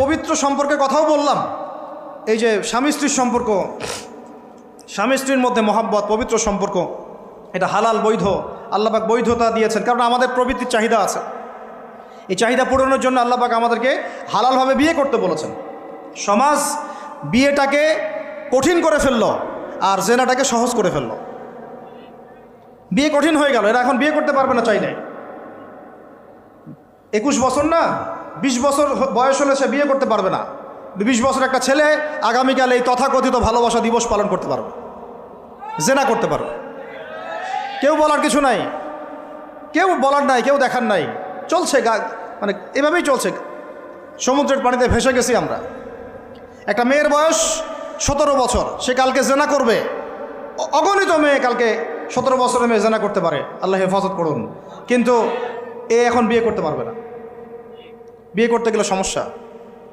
পবিত্র সম্পর্কে কথাও বললাম। এই যে স্বামী স্ত্রীর সম্পর্ক, স্বামী স্ত্রীর মধ্যে মহাব্বত, পবিত্র সম্পর্ক, এটা হালাল বৈধ, আল্লাহ পাক বৈধতা দিয়েছেন। কারণ আমাদের প্রবৃত্তির চাহিদা আছে, এই চাহিদা পূরণের জন্য আল্লাহ পাক আমাদেরকে হালালভাবে বিয়ে করতে বলেছেন। সমাজ বিয়েটাকে কঠিন করে ফেললো আর জেনাটাকে সহজ করে ফেললো। বিয়ে কঠিন হয়ে গেল, এরা এখন বিয়ে করতে পারবে না চাইলে। 21 বছর না 20 বছর বয়স হলে সে বিয়ে করতে পারবে না। 20 বছর একটা ছেলে আগামীকাল এই তথাকথিত ভালোবাসা দিবস পালন করতে পারবে, জেনা করতে পারবে। কেউ বলার কিছু নাই, কেউ বলার নাই, কেউ দেখার নাই, চলছে মানে এভাবেই চলছে। সমুদ্রের পানিতে ভেসে গেছি আমরা। একটা মেয়ের বয়স 17 বছর, সে কালকে জেনা করবে। অগণিত মেয়ে কালকে 17 বছরের মেয়ে জেনা করতে পারে, আল্লাহ হেফাজত করুন। কিন্তু এ এখন বিয়ে করতে পারবে না, বিয়ে করতে গেলে সমস্যা।